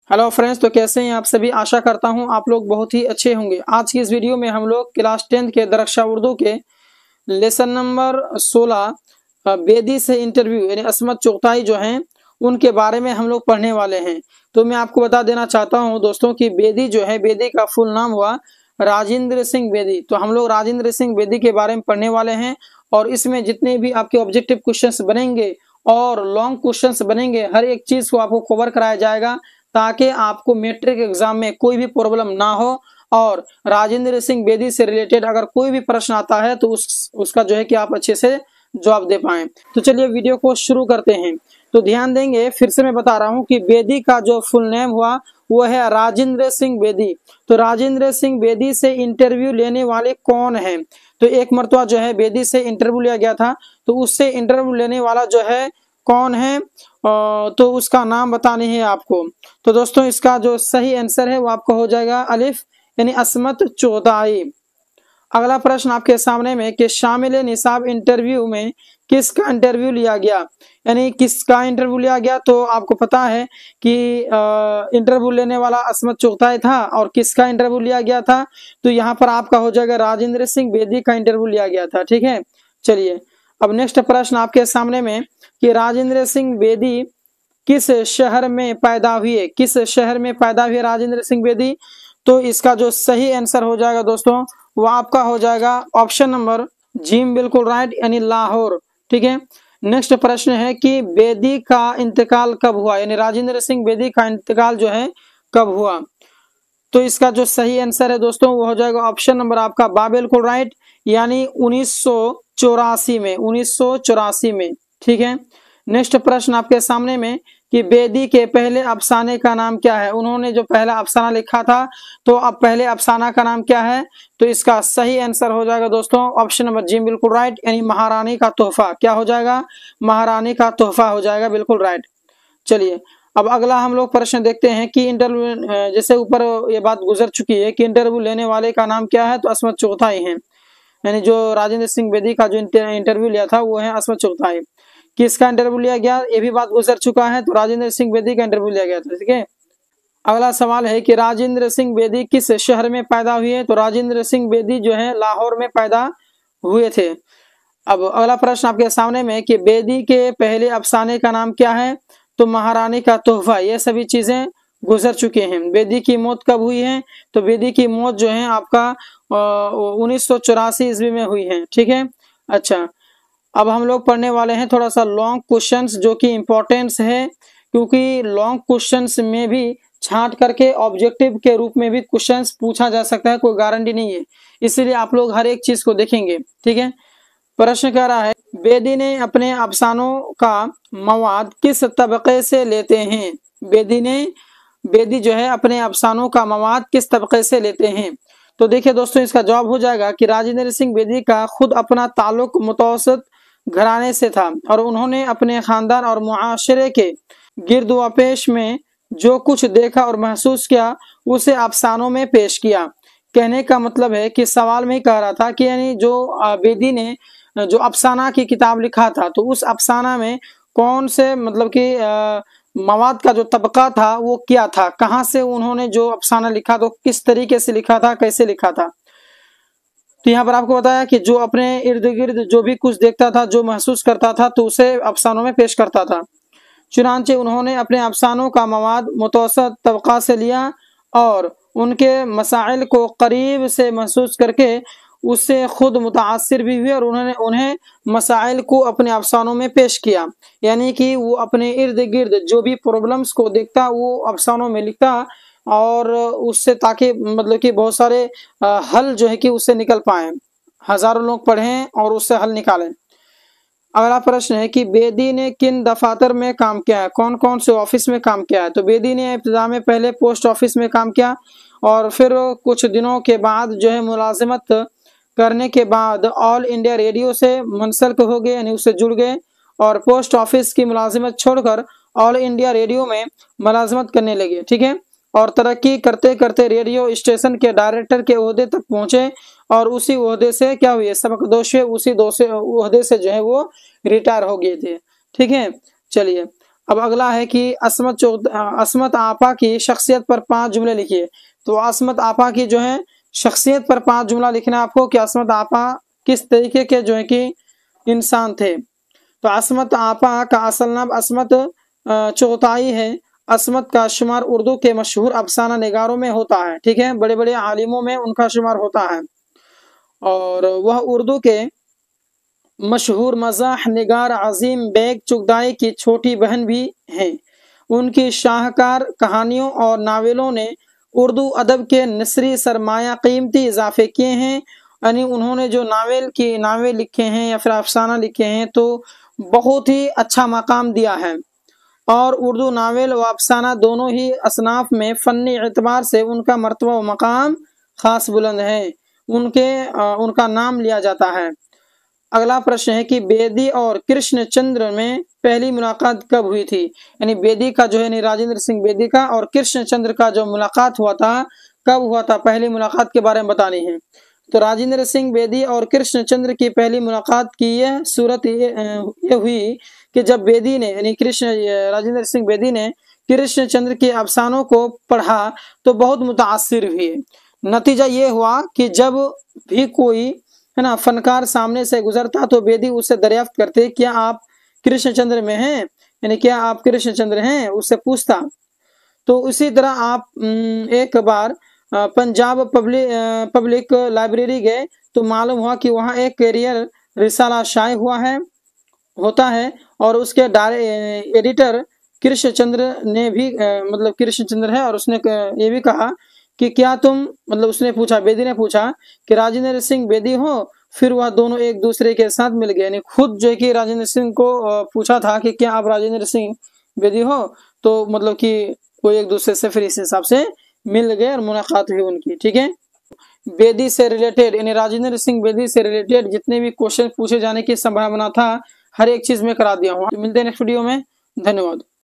Hello friends, तो कैसे हैं आप सभी। आशा करता हूं आप लोग बहुत ही अच्छे होंगे। आज की इस वीडियो में हम लोग क्लास 10 के दरक्षा उर्दू के लेसन नंबर 16 बेदी से इंटरव्यू यानी असमत चुगताई जो हैं उनके बारे में हम लोग पढ़ने वाले हैं। तो मैं आपको बता देना चाहता हूं दोस्तों कि बेदी जो है, बेदी का फुल नाम हुआ राजेंद्र सिंह बेदी। तो हम लोग राजेंद्र सिंह बेदी के बारे में पढ़ने वाले हैं और इसमें जितने भी आपके ऑब्जेक्टिव क्वेश्चंस बनेंगे और लॉन्ग क्वेश्चंस बनेंगे, हर एक चीज को आपको कवर कराया जाएगा ताकि आपको मैट्रिक एग्जाम में कोई भी प्रॉब्लम ना हो। और राजेंद्र सिंह बेदी से रिलेटेड अगर कोई भी प्रश्न आता है तो उसका जो है कि आप अच्छे से जवाब दे पाएं। तो चलिए वीडियो को शुरू करते हैं। तो ध्यान देंगे, फिर से मैं बता रहा हूं कि बेदी का जो फुल नेम हुआ वो है राजेंद्र सिंह बेदी। तो राजेंद्र सिंह बेदी से इंटरव्यू लेने वाले कौन है? तो एक मरतबा जो है बेदी से इंटरव्यू लिया गया था, तो उससे इंटरव्यू लेने वाला जो है कौन है तो उसका नाम बतानी है आपको। तो दोस्तों इसका जो सही आंसर है वो आपका हो जाएगा अलिफ यानी असमत चुगताई। अगला प्रश्न आपके सामने में कि शामिल निसाब इंटरव्यू में किसका इंटरव्यू लिया गया, यानी किसका इंटरव्यू लिया गया। तो आपको पता है कि इंटरव्यू लेने वाला असमत चुगताई था और किसका इंटरव्यू लिया गया था। तो यहाँ पर आपका हो जाएगा राजेंद्र सिंह बेदी का इंटरव्यू लिया गया था। ठीक है, चलिए अब नेक्स्ट प्रश्न आपके सामने में कि राजेंद्र सिंह बेदी किस शहर में पैदा हुए, किस शहर में पैदा हुए राजेंद्र सिंह बेदी। तो इसका जो सही आंसर हो जाएगा दोस्तों वो आपका हो जाएगा ऑप्शन नंबर जी, बिल्कुल राइट, यानी लाहौर। ठीक है, नेक्स्ट प्रश्न है कि बेदी का इंतकाल कब हुआ, यानी राजेंद्र सिंह बेदी का इंतकाल जो है कब हुआ। तो इसका जो सही आंसर है दोस्तों वो हो जाएगा ऑप्शन नंबर आपका बा, बिल्कुल राइट, यानी 1984 में, 1984 में। ठीक है, नेक्स्ट प्रश्न आपके सामने में कि बेदी के पहले अफसाने का नाम क्या है। उन्होंने जो पहला अफसाना लिखा था तो अब पहले अफसाना का नाम क्या है। तो इसका सही आंसर हो जाएगा दोस्तों ऑप्शन नंबर जी, बिल्कुल राइट, यानी महारानी का तोहफा। क्या हो जाएगा? महारानी का तोहफा हो जाएगा, बिल्कुल राइट। चलिए अब अगला हम लोग प्रश्न देखते हैं कि इंटरव्यू, जैसे ऊपर ये बात गुजर चुकी है कि इंटरव्यू लेने वाले का नाम क्या है, तो असमत चुगताई है, यानी जो राजेंद्र सिंह बेदी का जो इंटरव्यू लिया था वो है असमत चुगताई। किसका इंटरव्यू लिया गया ये भी बात गुजर चुका है, तो राजेंद्र सिंह बेदी का इंटरव्यू लिया गया था। ठीक है, अगला सवाल है कि राजेंद्र सिंह बेदी किस शहर में पैदा हुए। तो राजेंद्र सिंह बेदी जो है लाहौर में पैदा हुए थे। अब अगला प्रश्न आपके सामने में कि बेदी के पहले अफसाने का नाम क्या है। तो महारानी का तोहफा। ये सभी चीजें गुजर चुके हैं। बेदी की मौत कब हुई है? तो बेदी की मौत जो है आपका 1984 ईस्वी में हुई है। ठीक है, अच्छा अब हम लोग पढ़ने वाले हैं थोड़ा सा लॉन्ग क्वेश्चंस जो कि इंपॉर्टेंस है, क्योंकि लॉन्ग क्वेश्चंस में भी छांट करके ऑब्जेक्टिव के रूप में भी क्वेश्चंस पूछा जा सकता है, कोई गारंटी नहीं है, इसलिए आप लोग हर एक चीज को देखेंगे। ठीक है, प्रश्न कह रहा है बेदी ने अपने अफसानों का मवाद किस तबके से लेते हैं। बेदी जो है अपने अफसानों का मवाद किस तबके से लेते हैं। तो देखिए दोस्तों इसका जवाब हो जाएगा कि राजेंद्र सिंह बेदी का खुद अपना ताल्लुक मुतवसत घराने से था और उन्होंने अपने खानदान और मुआशरे के गिर्द व पेश में जो कुछ देखा और महसूस किया उसे अफसानों में पेश किया। कहने का मतलब है कि सवाल में ही कह रहा था कि यानी जो बेदी ने जो अफसाना की किताब लिखा था तो उस अफसाना में कौन से मतलब कि मवाद का जो तबका था वो क्या था, कहाँ से उन्होंने जो अफसाना लिखा तो किस तरीके से लिखा था, कैसे लिखा था। तो यहाँ पर आपको बताया कि जो अपने इर्द गिर्द जो भी कुछ देखता था, जो महसूस करता था तो उसे अफसानों में पेश करता था। चुनांचे उन्होंने अपने अफसानों का मवाद मुतवसत तबका से लिया और उनके मसाइल को करीब से महसूस करके उससे खुद मुतासिर भी हुए और उन्होंने उन्हें मसाइल को अपने अफसानों में पेश किया। यानी कि वो अपने इर्द गिर्द जो भी प्रॉब्लम्स को देखता वो अफसानों में लिखता और उससे ताकि मतलब कि बहुत सारे हल जो है कि उससे निकल पाए, हजारों लोग पढ़ें और उससे हल निकालें। अगला प्रश्न है कि बेदी ने किन दफातर में काम किया है, कौन कौन से ऑफिस में काम किया है। तो बेदी ने इब्तिदा में पहले पोस्ट ऑफिस में काम किया और फिर कुछ दिनों के बाद जो है मुलाजिमत करने के बाद ऑल इंडिया रेडियो से मुंसलिक हो गए, यानी उससे जुड़ गए और पोस्ट ऑफिस की मुलाजिमत छोड़कर ऑल इंडिया रेडियो में मुलाजिमत करने लगे। ठीक है, और तरक्की करते करते रेडियो स्टेशन के डायरेक्टर के ओहदे तक पहुंचे और उसी ओहदे से क्या हुए, सबकदोश उसी ओहदे से जो है वो रिटायर हो गए थे। ठीक है, चलिए अब अगला है कि असमत आपा की शख्सियत पर 5 जुमले लिखिए। तो असमत आपा की जो है शख्सियत पर 5 जुमला लिखना है आपको कि असमत आपा किस तरीके के जो है कि इंसान थे। तो असमत आपा का असल नाम असमत चौताई है। असमत का शुमार उर्दू के मशहूर अफसाना निगारों में होता है, ठीक है, बड़े बड़े आलिमों में उनका शुमार होता है। और वह उर्दू के मशहूर मज़ाह निगार अजीम बेग चुगदाई की छोटी बहन भी हैं। उनकी शाहकार कहानियों और नावलों ने उर्दू अदब के नसरी सरमाया कीमती इजाफे किए हैं। यानी उन्होंने जो नावल लिखे हैं या फिर अफसाना लिखे हैं तो बहुत ही अच्छा मकाम दिया है। और उर्दू नावल व अफसाना दोनों ही असनाफ में फ़न्नी एतबार से उनका मर्तबा व मकाम खास बुलंद है। उनका नाम लिया जाता है। अगला प्रश्न है कि बेदी और कृष्णचंद्र में पहली मुलाकात कब हुई थी। यानी बेदी का जो है राजेंद्र सिंह बेदी का और कृष्णचंद्र का जो मुलाकात हुआ था कब हुआ था, पहली मुलाकात के बारे में बतानी है। तो राजेंद्र सिंह बेदी और कृष्णचंद्र की पहली मुलाकात की यह सूरत ये हुई कि जब बेदी ने यानी राजेंद्र सिंह बेदी ने कृष्णचंद्र के अफसानों को पढ़ा तो बहुत मुतासिर हुए। नतीजा ये हुआ कि जब भी कोई है ना फनकार सामने से गुजरता तो बेदी उससे दरियाफ्त करते क्या आप कृष्णचंद्र में हैं, यानी क्या आप कृष्णचंद्र हैं, उससे पूछता। तो इसी तरह आप एक बार पंजाब पब्लिक लाइब्रेरी गए तो मालूम हुआ कि वहाँ एक कैरियर रिसाला शाये होता है और उसके एडिटर कृष्णचंद्र ने भी मतलब कृष्णचंद्र है और उसने ये भी कहा कि क्या तुम मतलब उसने पूछा, बेदी ने पूछा कि राजेंद्र सिंह बेदी हो। फिर वह दोनों एक दूसरे के साथ मिल गए। यानी खुद जो है कि राजेंद्र सिंह को पूछा था कि क्या आप राजेंद्र सिंह बेदी हो, तो मतलब कि वो एक दूसरे से फिर इस हिसाब से मिल गए और मुलाकात हुई उनकी, ठीक है। बेदी से रिलेटेड यानी राजेंद्र सिंह बेदी से रिलेटेड जितने भी क्वेश्चन पूछे जाने की संभावना था हर एक चीज में करा दिया हूँ। तो मिलते हैं नेक्स्ट वीडियो में, धन्यवाद।